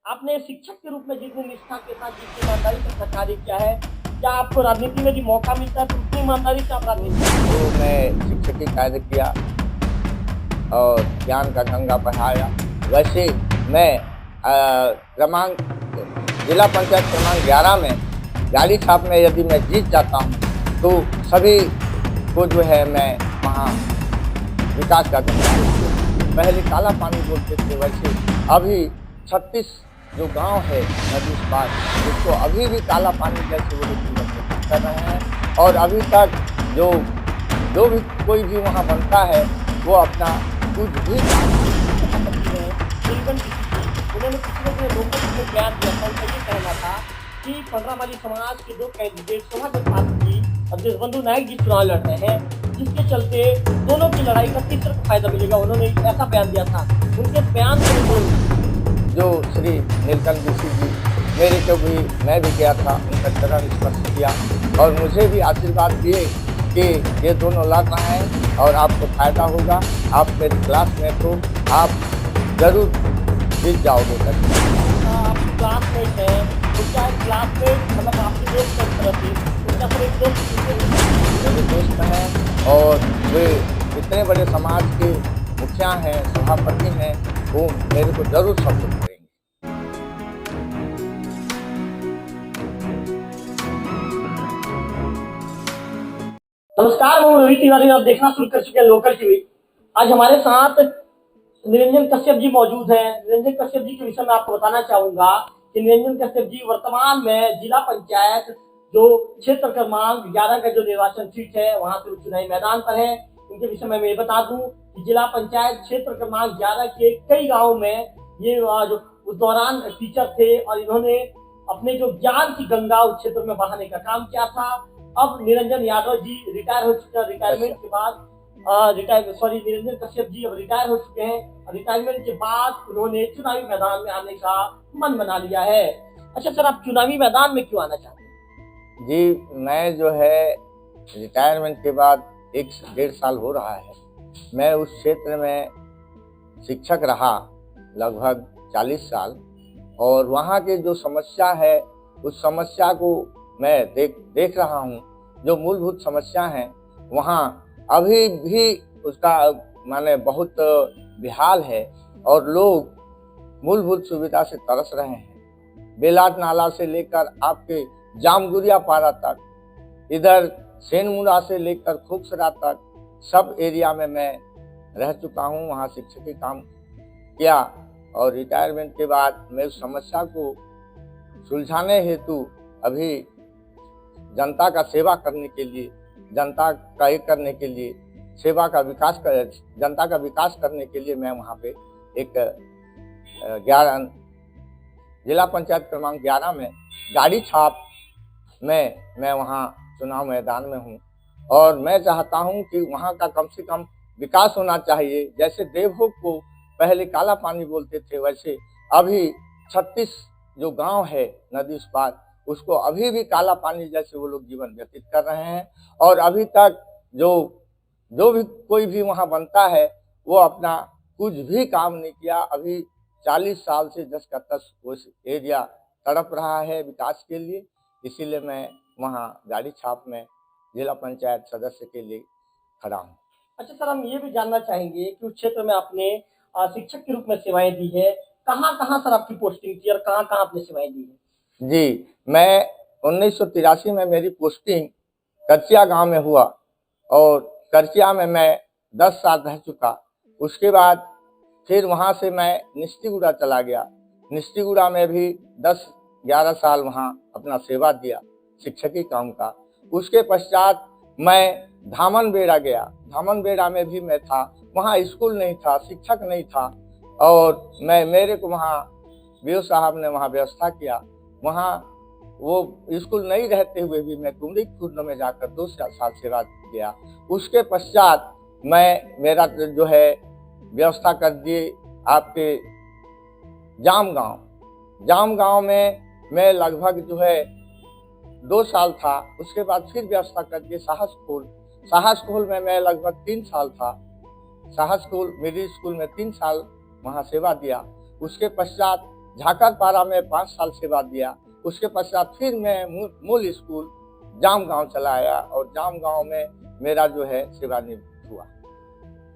आपने शिक्षक के रूप में जितनी निष्ठा के साथ जितनी ईमानदारी के साथ कार्य किया है, क्या आपको राजनीति में भी मौका मिलता है तो उतनी ईमानदारी से आप राजनीति करते तो मैं शिक्षक की कार्य किया और ज्ञान का गंगा बढ़ाया। वैसे मैं क्रमांक जिला पंचायत क्रमांक 11 में गाड़ी छाप में यदि मैं जीत जाता हूँ तो सभी को जो है मैं वहाँ विकास का पहले काला पानी बोलते थे, वैसे अभी 36 जो गांव है नदी उस पार उसको अभी भी काला पानी जैसे वो लोग जीवन व्यतीत कर रहे हैं। और अभी तक जो जो भी कोई भी वहाँ बनता है वो अपना कुछ भी उन्होंने पिछले जो लोगों को बयान दिया था उनका ये कहना था कि पंडरामाली समाज के दो कैंडिडेट सौभाग्य पात्र जी और देशबंधु नायक जी चुनाव लड़ रहे हैं, जिसके चलते दोनों की लड़ाई का तीसरे को फायदा मिलेगा। उन्होंने ऐसा बयान दिया था। उनके बयान से जो श्री नीलकंठ जोशी जी मेरे को भी मैं भी गया था, उनका चरण स्पर्श किया और मुझे भी आशीर्वाद दिए कि ये दोनों लड़ रहे हैं और आपको फायदा होगा, आप मेरी क्लासमेट हो, आप जरूर जीत जाओगे। आप क्लासमेट हैं तो क्या क्लासमेट मतलब आपके दोस्त की तरह थी, उनका पर एक मेरे दोस्त हैं और वे इतने बड़े समाज के मुखिया हैं, सभापति हैं, वो मेरे को जरूर सपोर्ट करेंगे। नमस्कार, मैं रोहित तिवारी, आप देखना शुरू कर चुके हैं लोकल टीवी। आज हमारे साथ निरंजन कश्यप जी मौजूद हैं। निरंजन कश्यप जी के विषय में आपको बताना चाहूंगा कि निरंजन कश्यप जी वर्तमान में जिला पंचायत जो क्षेत्र क्रमांक 11 का जो निर्वाचन सीट है वहां से चुनावी मैदान पर है। इनके विषय में मैं ये बता दूं कि जिला पंचायत क्षेत्र क्रमांक 11 के कई गाँव में ये जो उस दौरान टीचर थे और इन्होंने अपने जो ज्ञान की गंगा उस क्षेत्र में बढ़ाने का काम किया था। अब निरंजन यादव जी रिटायर हो चुके हैं। रिटायरमेंट के बाद निरंजन कश्यप जी अब रिटायर हो चुके हैं। रिटायरमेंट के बाद उन्होंने चुनावी मैदान में आने का मन बना लिया है। अच्छा सर, आप चुनावी मैदान में क्यों आना चाहते हैं? जी, मैं जो है रिटायरमेंट के बाद 1-1.5 साल हो रहा है, मैं उस क्षेत्र में शिक्षक रहा लगभग 40 साल और वहाँ के जो समस्या है उस समस्या को मैं देख रहा हूँ। जो मूलभूत समस्या है वहाँ अभी भी उसका माने बहुत बेहाल है और लोग मूलभूत सुविधा से तरस रहे हैं। बेलाट नाला से लेकर आपके जामगुरिया पारा तक, इधर सेनमुड़ा से लेकर खुक्सरा तक सब एरिया में मैं रह चुका हूँ, वहाँ शिक्षक की काम किया और रिटायरमेंट के बाद मैं उस समस्या को सुलझाने हेतु अभी जनता का सेवा करने के लिए, जनता का एक करने के लिए, सेवा का विकास कर जनता का विकास करने के लिए मैं वहाँ पे एक 11 जिला पंचायत क्रमांक 11 में गाड़ी छाप में मैं वहाँ चुनाव मैदान में हूँ और मैं चाहता हूँ कि वहाँ का कम से कम विकास होना चाहिए। जैसे देवभोग को पहले काला पानी बोलते थे, वैसे अभी 36 जो गांव है नदी उस पार उसको अभी भी काला पानी जैसे वो लोग जीवन व्यतीत कर रहे हैं। और अभी तक जो भी कोई भी वहाँ बनता है वो अपना कुछ भी काम नहीं किया। अभी 40 साल से 10 का 10 उस एरिया तड़प रहा है विकास के लिए, इसीलिए मैं वहाँ गाड़ी छाप में जिला पंचायत सदस्य के लिए खड़ा हूँ। अच्छा सर, हम ये भी जानना चाहेंगे कि उस क्षेत्र में आपने शिक्षक के रूप में सेवाएं दी है। कहाँ कहाँ सर आपकी पोस्टिंग थी और कहाँ कहाँ आपने सेवाएं दी है? जी, मैं 1983 में मेरी पोस्टिंग करचिया गांव में हुआ और करचिया में मैं 10 साल रह चुका। उसके बाद फिर वहां से मैं निस्तीगुड़ा चला गया। निस्तीगुड़ा में भी 10-11 साल वहां अपना सेवा दिया शिक्षकी काम का। उसके पश्चात मैं धामनबेड़ा गया। धामनबेड़ा में भी मैं था, वहाँ स्कूल नहीं था, शिक्षक नहीं था और मेरे को वहाँ बीओ साहब ने वहाँ व्यवस्था किया। वहाँ वो स्कूल नहीं रहते हुए भी मैं कुमरी खुर्द में जाकर 2 साल सेवा दिया। उसके पश्चात मेरा जो है व्यवस्था कर दिए आपके जाम गांव में मैं लगभग जो है 2 साल था। उसके बाद फिर व्यवस्था कर दिए साहस स्कूल में मैं लगभग 3 साल था। साहस स्कूल मिडिल स्कूल में 3 साल वहाँ सेवा दिया। उसके पश्चात झाकरपारा में 5 साल सेवा दिया। उसके पश्चात फिर मैं मूल स्कूल जाम गांव चला आया और जाम गांव में मेरा जो है सेवानिवृत्त हुआ।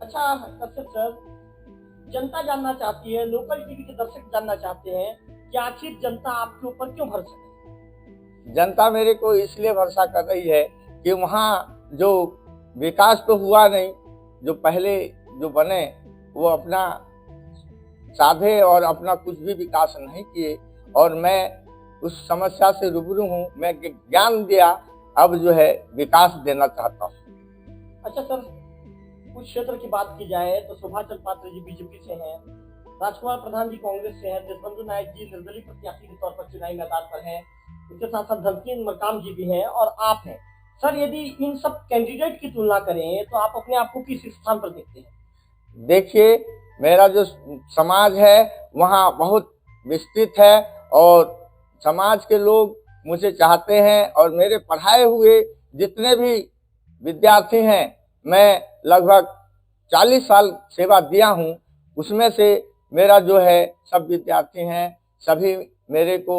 अच्छा कश्यप सर, जनता जानना चाहती है, लोकल टीवी के दर्शक जानना चाहते हैं कि आखिर जनता आपके ऊपर क्यों भरोसा करे? जनता मेरे को इसलिए भरोसा कर रही है कि वहाँ जो विकास तो हुआ नहीं, जो पहले जो बने वो अपना साधे और अपना कुछ भी विकास नहीं किए, और मैं उस समस्या से रूबरू हूँ। मैं ज्ञान दिया, अब जो है विकास देना चाहता हूँ। अच्छा सर, कुछ क्षेत्र की बात की जाए तो सुभाष चंद्र पात्र जी बीजेपी से हैं, राजकुमार प्रधान जी कांग्रेस से हैं, देशबंधु नायक जी निर्दलीय प्रत्याशी के तौर पर चुनावी मैदान पर हैं, इसके साथ साथ धनसिंह मरकाम जी भी हैं और आप हैं। सर, यदि इन सब कैंडिडेट की तुलना करें तो आप अपने आप को किस स्थान पर देखते हैं? देखिए, मेरा जो समाज है वहाँ बहुत विस्तृत है और समाज के लोग मुझे चाहते हैं, और मेरे पढ़ाए हुए जितने भी विद्यार्थी हैं, मैं लगभग 40 साल सेवा दिया हूँ, उसमें से मेरा जो है सब विद्यार्थी हैं, सभी मेरे को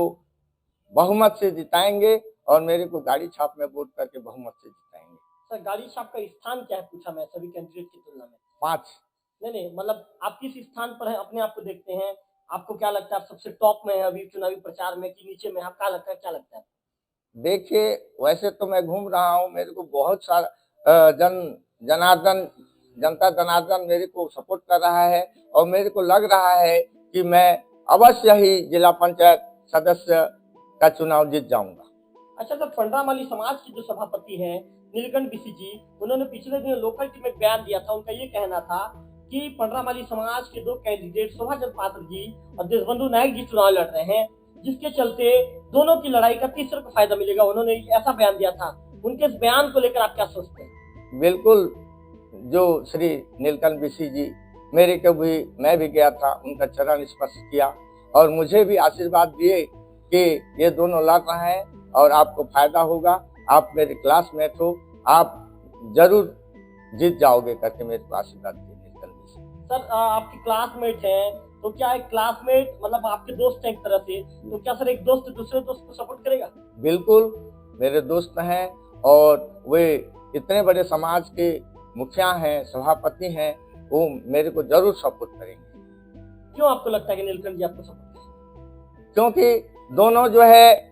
बहुमत से जिताएंगे और मेरे को गाड़ी छाप में वोट करके बहुमत से जिताएंगे। सर, गाड़ी छाप का स्थान क्या है पूछा मैं सभी कैंडिडेट की तुलना में? 5। नहीं, मतलब आप किस स्थान पर है अपने आप को देखते हैं? आपको क्या लगता है आप सबसे टॉप में है अभी चुनावी प्रचार में कि नीचे में? आप क्या लगता है, क्या लगता है? देखिए, वैसे तो मैं घूम रहा हूँ, मेरे को बहुत सारा जनता जनार्दन मेरे को सपोर्ट कर रहा है, और मेरे को लग रहा है कि मैं अवश्य ही जिला पंचायत सदस्य का चुनाव जीत जाऊंगा। अच्छा सर, पंडरामाली समाज के जो सभापति हैं नीलकंठ बिसी जी, उन्होंने पिछले दिन लोकल टीवी में बयान दिया था। उनका ये कहना था कि पंडरामाली समाज के 2 कैंडिडेट सुभाष चंद्र पात्र जी और देशबंधु नायक जी चुनाव लड़ रहे हैं, जिसके चलते दोनों की लड़ाई का तीसरे को फायदा मिलेगा। उन्होंने ऐसा बयान दिया था। उनके इस बयान को लेकर आप क्या सोचते हैं? बिल्कुल, जो श्री नीलकंठ बिसी जी, मैं भी गया था, उनका चरण स्पर्श किया और मुझे भी आशीर्वाद दिए कि ये दोनों लड़ रहे हैं और आपको फायदा होगा, आप मेरे क्लासमेट हो, आप जरूर जीत जाओगे करके मेरे को आशीर्वाद दिए नीलकंठ बिसी। सर, आपके क्लासमेट हैं तो क्या एक क्लासमेट मतलब आपके दोस्त हैं एक तरह से, तो क्या सर एक दोस्त दूसरे दोस्त को सपोर्ट करेगा? बिल्कुल, मेरे दोस्त हैं और वे इतने बड़े समाज के मुखिया हैं, सभापति हैं, वो मेरे को जरूर सपोर्ट करेंगे। क्यों आपको लगता है कि नीलकंठ जी आपको सपोर्ट करेंगे? क्योंकि दोनों जो है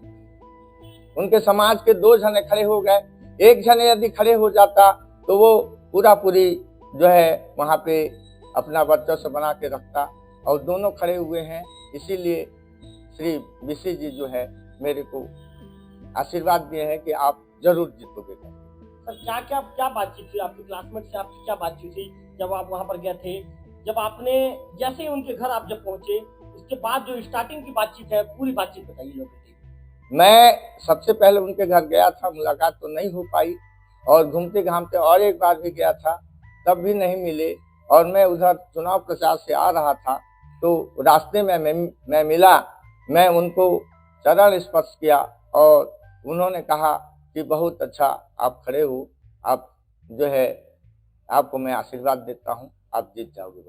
उनके समाज के 2 जने खड़े हो गए, एक जने यदि खड़े हो जाता तो वो पूरी जो है वहाँ पे अपना वर्चस्व बना के रखता, और दोनों खड़े हुए हैं, इसीलिए श्री बिसी जी जो है मेरे को आशीर्वाद दिए हैं कि आप जरूर जीतोगे। सर, क्या बातचीत थी आपके क्लासमेट से? आपकी क्या बातचीत थी जब आप वहां पर गए थे? जब आपने जैसे ही उनके घर आप जब पहुंचे, उसके बाद जो स्टार्टिंग की बातचीत है, पूरी बातचीत बताइए लोगों को। मैं सबसे पहले उनके घर गया था, मुलाकात तो नहीं हो पाई, और घूमते घामते और एक बार भी गया था, तब भी नहीं मिले, और मैं उधर चुनाव प्रचार से आ रहा था तो रास्ते में मैं मिला, मैं उनको चरण स्पर्श किया और उन्होंने कहा कि बहुत अच्छा आप खड़े हो, आप जो है आपको मैं आशीर्वाद देता हूँ, आप जीत जाओगे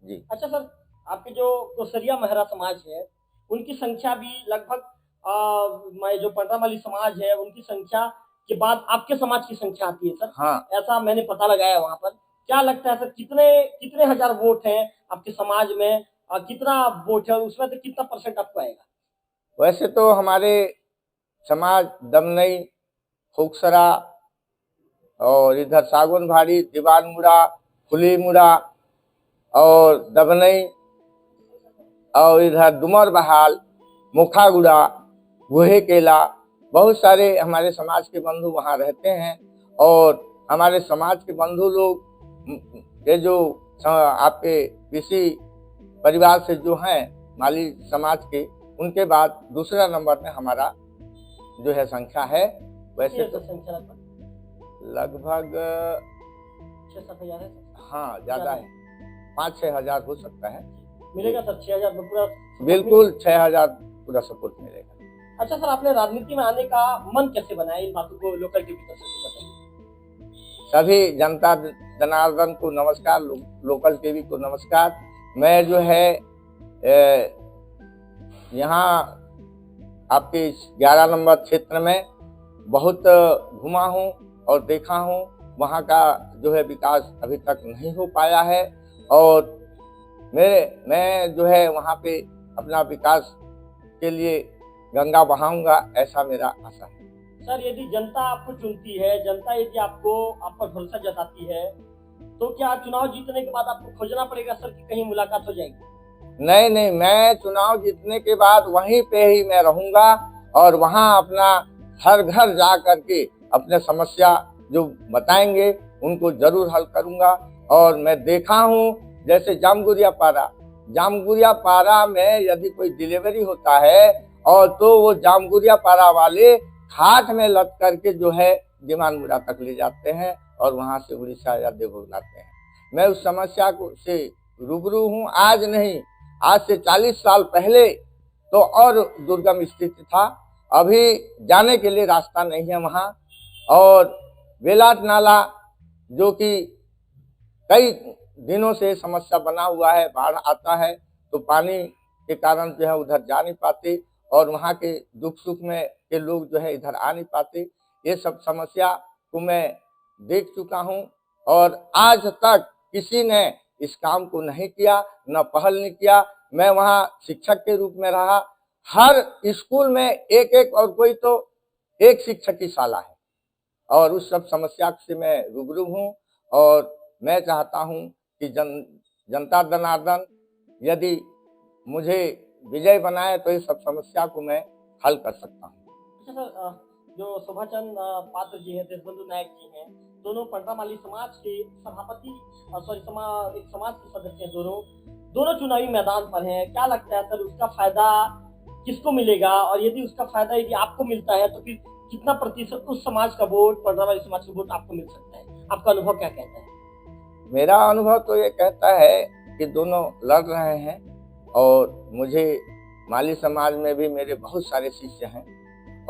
जी। अच्छा सर, आपके जो कोसरिया महरा समाज है उनकी संख्या भी लगभग जो पंडरामाली समाज है उनकी संख्या के बाद आपके समाज की संख्या आती है सर। हाँ, ऐसा मैंने पता लगाया वहाँ पर। क्या लगता है सर, कितने हजार वोट हैं आपके समाज में और कितना वोट है उसमें से कितना % आपको आएगा? वैसे तो हमारे समाज दमनई, फुकसरा और इधर सागुनबाड़ी, दीवानमुड़ा, फुलीमुड़ा और दबनई और इधर डुमर बहाल, मुखागुड़ा, गोहे केला, बहुत सारे हमारे समाज के बंधु वहाँ रहते हैं, और हमारे समाज के बंधु लोग ये जो आपके किसी परिवार से जो हैं माली समाज के, उनके बाद दूसरा नंबर में हमारा जो है संख्या है। वैसे तो संख्या लगभग 6-7 हजार है। हाँ, ज्यादा है, 5-6 हजार हो सकता है। मिलेगा सर 6 हजार में पूरा? बिल्कुल 6 हजार पूरा सपोर्ट मिलेगा। अच्छा सर, आपने राजनीति में आने का मन कैसे बनाया? इन बातों को लोकल टीवी पर बताइए। सभी जनता जनार्दन को नमस्कार, लोकल टीवी को नमस्कार। मैं जो है यहाँ आपके 11 नंबर क्षेत्र में बहुत घुमा हूँ और देखा हूँ। वहाँ का जो है विकास अभी तक नहीं हो पाया है और मैं जो है वहाँ पे अपना विकास के लिए गंगा बहाऊंगा, ऐसा मेरा आशा है। सर, यदि जनता आपको चुनती है, जनता यदि आपको आप पर भरोसा जताती है, तो क्या चुनाव जीतने के बाद आपको खोजना पड़ेगा सर कि कहीं मुलाकात हो जाएगी? नहीं नहीं, मैं चुनाव जीतने के बाद वहीं पे ही मैं रहूंगा और वहां अपना हर घर जा करके अपने समस्या जो बताएंगे उनको जरूर हल करूंगा। और मैं देखा हूं जैसे जामगुरिया पारा में यदि कोई डिलीवरी होता है और तो वो जामगुरिया पारा वाले खाट में लद करके जो है दिमानमुरा तक ले जाते हैं और वहां से उड़ीसा या देवभूमि लाते हैं। मैं उस समस्या को से रूबरू हूँ। आज नहीं, आज से 40 साल पहले तो और दुर्गम स्थिति था। अभी जाने के लिए रास्ता नहीं है वहां। और बेलाट नाला जो कि कई दिनों से समस्या बना हुआ है, बाढ़ आता है तो पानी के कारण जो है उधर जा नहीं पाते और वहां के दुख सुख में के लोग जो है इधर आ नहीं पाते। ये सब समस्या को मैं देख चुका हूं और आज तक किसी ने इस काम को नहीं किया, न पहल नहीं किया। मैं वहां शिक्षक के रूप में रहा। हर स्कूल में एक एक और कोई तो एक शिक्षक की शाला है और उस सब समस्या से मैं रूबरू हूँ। और मैं चाहता हूँ कि जनता जनार्दन यदि मुझे विजय बनाए तो इस सब समस्या को मैं हल कर सकता हूँ। अच्छा सर, जो शोभाचंद पात्र जी हैं, देशबंधु नायक जी हैं, दोनों पंडरामाली समाज के सभापति एक समाज के सदस्य हैं। दोनों चुनावी मैदान पर हैं। क्या लगता है सर, उसका फायदा किसको मिलेगा? और यदि उसका फायदा यदि आपको मिलता है तो फिर कितना प्रतिशत उस समाज का वोट, पंडरामाली समाज का वोट आपको मिल सकता है? आपका अनुभव क्या कहता है? मेरा अनुभव तो ये कहता है कि दोनों लड़ रहे हैं और मुझे माली समाज में भी मेरे बहुत सारे शिष्य हैं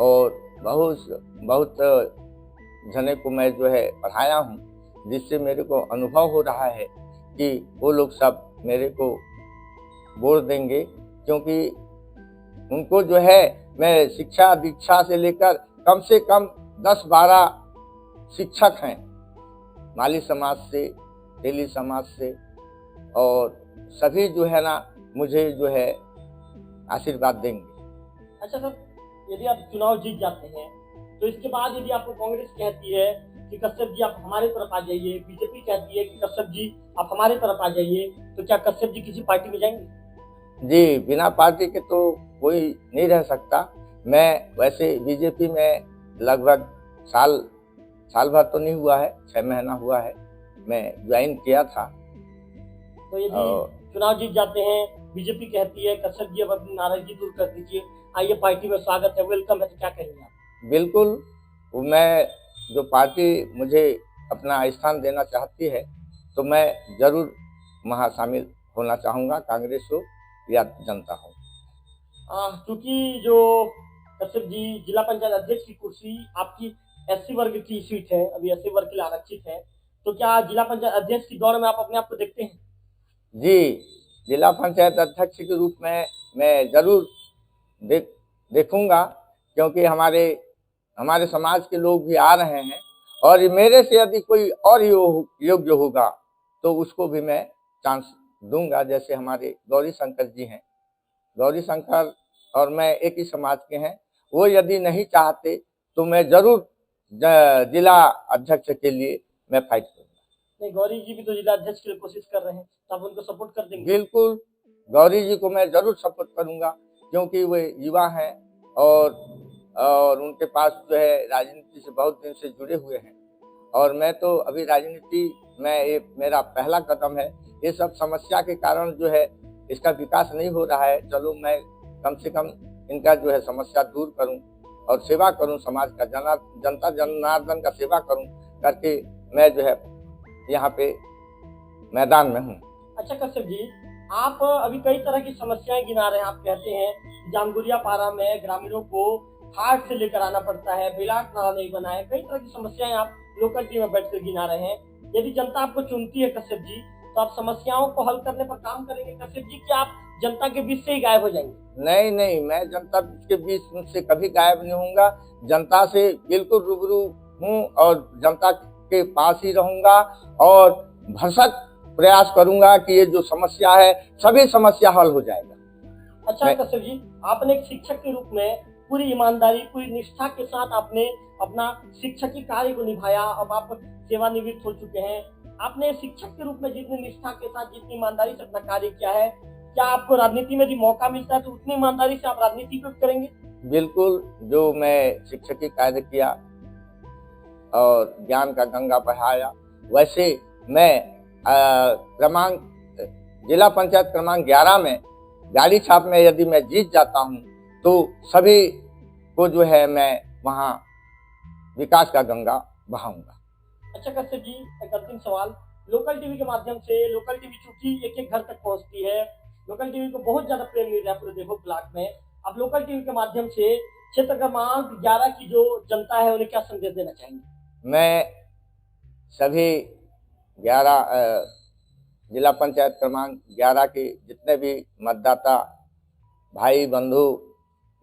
और बहुत जने को मैं जो है पढ़ाया हूँ, जिससे मेरे को अनुभव हो रहा है कि वो लोग सब मेरे को वोट देंगे, क्योंकि उनको जो है मैं शिक्षा दीक्षा से लेकर कम से कम 10-12 शिक्षक हैं माली समाज से, तेली समाज से, और सभी जो है ना मुझे जो है आशीर्वाद देंगे। अच्छा सर, यदि आप चुनाव जीत जाते हैं तो इसके बाद यदि आपको कांग्रेस कहती है कि कश्यप जी आप हमारे तरफ आ जाइए, बीजेपी कहती है कि कश्यप जी आप हमारे तरफ आ जाइए, तो क्या कश्यप जी किसी पार्टी में जाएंगे? जी, बिना पार्टी के तो कोई नहीं रह सकता। मैं वैसे बीजेपी में लगभग साल भर तो नहीं हुआ है, 6 महीना हुआ है मैं ज्वाइन किया था। तो यदि चुनाव जीत जाते हैं, बीजेपी कहती है कश्यप जी अब अपनी नाराजगी दूर कर दीजिए, आइए पार्टी में स्वागत है, वेलकम है, तो क्या कहेंगे आप? बिल्कुल, मैं जो पार्टी मुझे अपना स्थान देना चाहती है तो मैं जरूर वहाँ शामिल होना चाहूँगा, कांग्रेस हो या जनता हो। क्योंकि जो कश्यप जी जिला पंचायत अध्यक्ष की कुर्सी आपकी एससी वर्ग की सीट है, अभी एससी वर्ग के लिए आरक्षित है, तो क्या जिला पंचायत अध्यक्ष की दौड़ में आप अपने आप को देखते हैं? जी, जिला पंचायत अध्यक्ष के रूप में मैं जरूर देखूंगा, क्योंकि हमारे समाज के लोग भी आ रहे हैं और मेरे से यदि कोई और योग्य होगा तो उसको भी मैं चांस दूंगा। जैसे हमारे गौरी शंकर जी हैं, गौरी शंकर और मैं एक ही समाज के हैं, वो यदि नहीं चाहते तो मैं जरूर जिला अध्यक्ष के लिए मैं फाइट करूंगा। नहीं, गौरी जी भी तो जिला अध्यक्ष के लिए कोशिश कर रहे हैं, तो आप उनको सपोर्ट कर देंगे? बिल्कुल, गौरी जी को मैं जरूर सपोर्ट करूंगा, क्योंकि वे युवा हैं और उनके पास जो है राजनीति से बहुत दिन से जुड़े हुए हैं और मैं तो अभी राजनीति में ये मेरा पहला कदम है। ये सब समस्या के कारण जो है इसका विकास नहीं हो रहा है। चलो मैं कम से कम इनका जो है समस्या दूर करूं और सेवा करूं, समाज का जनता जनार्दन का सेवा करूं करके मैं जो है यहाँ पे मैदान में हूँ। अच्छा कश्यप जी, आप अभी कई तरह की समस्याएं गिना रहे हैं। आप कहते हैं जामगुरिया पारा में ग्रामीणों को हाट से लेकर आना पड़ता है, बेलाट नाला नहीं बना है, कई तरह की समस्याएं आप लोकलिटी में बैठकर गिना रहे हैं। यदि जनता आपको चुनती है कश्यप जी, तो आप समस्याओं को हल करने पर काम करेंगे कश्यप जी, कि आप जनता के बीच से ही गायब हो जाएंगे? नहीं नहीं, मैं जनता के बीच से कभी गायब नहीं होऊंगा। जनता से बिल्कुल रूबरू हूँ और जनता के पास ही रहूंगा और भरसक प्रयास करूंगा कि ये जो समस्या है सभी समस्या हल हो जाएगा। अच्छा कश्यप जी, आपने एक शिक्षक के रूप में पूरी ईमानदारी, पूरी निष्ठा के साथ आपने अपना शिक्षकी कार्य को निभाया। अब आप सेवानिवृत्त हो चुके हैं। आपने शिक्षक के रूप में जितनी निष्ठा के साथ, जितनी ईमानदारी से अपना कार्य किया है, क्या आपको राजनीति में यदि मौका मिलता है तो उतनी ईमानदारी से आप राजनीति को करेंगे? बिल्कुल, जो मैं शिक्षकी कार्य किया और ज्ञान का गंगा बहाया, वैसे मैं जिला पंचायत क्रमांक 11 में गाड़ी छाप में यदि मैं जीत जाता हूं तो सभी को जो है मैं वहां विकास का गंगा बहाऊंगा। अच्छा कश्यप जी, एक अंतिम सवाल। लोकल टीवी के माध्यम से, लोकल टीवी चूंकि एक एक घर तक पहुंचती है, लोकल टीवी को बहुत ज्यादा प्रेम मिल रहा है पूरे देखो ब्लॉक में। अब लोकल टीवी के माध्यम से क्षेत्र क्रमांक 11 की जो जनता है उन्हें क्या संदेश देना चाहेंगे? मैं सभी 11 जिला पंचायत क्रमांक 11 के जितने भी मतदाता भाई बंधु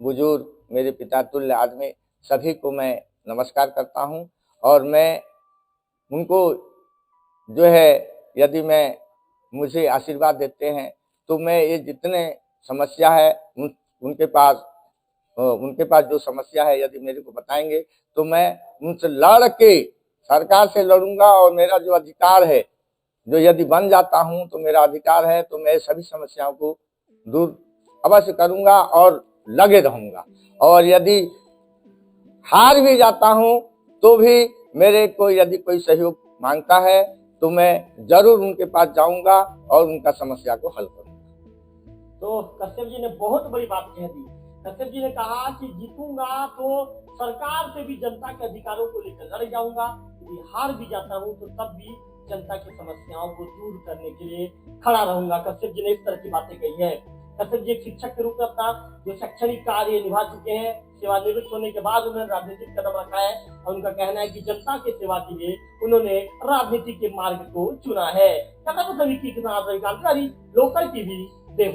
बुजुर्ग, मेरे पिता तुल्य आदमी, सभी को मैं नमस्कार करता हूं और मैं उनको जो है यदि मुझे आशीर्वाद देते हैं तो मैं ये जितने समस्या है उनके पास जो समस्या है यदि मेरे को बताएंगे तो मैं उनसे लड़ के सरकार से लड़ूंगा और मेरा जो अधिकार है, जो यदि बन जाता हूं तो मेरा अधिकार है, तो मैं सभी समस्याओं को दूर अवश्य करूंगा और लगे रहूंगा। और यदि हार भी जाता हूं तो भी मेरे को यदि कोई सहयोग मांगता है तो मैं जरूर उनके पास जाऊंगा और उनका समस्या को हल करूंगा। तो कश्यप जी ने बहुत बड़ी बात कह दी। कश्यप जी ने कहा कि जीतूंगा तो सरकार से भी जनता के अधिकारों को लेकर लड़ जाऊंगा, यदि हार भी जाता हूं तो तब भी जनता की समस्याओं को दूर करने के लिए खड़ा रहूंगा। कश्यप जी ने इस तरह की बातें कही है। कश्यप जी एक शिक्षक के रूप में अपना जो शैक्षणिक कार्य निभा चुके हैं, सेवानिवृत्त होने के बाद उन्होंने राजनीतिक कदम रखा है और उनका कहना है कि जनता की सेवा के लिए उन्होंने राजनीति के मार्ग को चुना है। सभी की जानकारी लोकल टीवी देखो।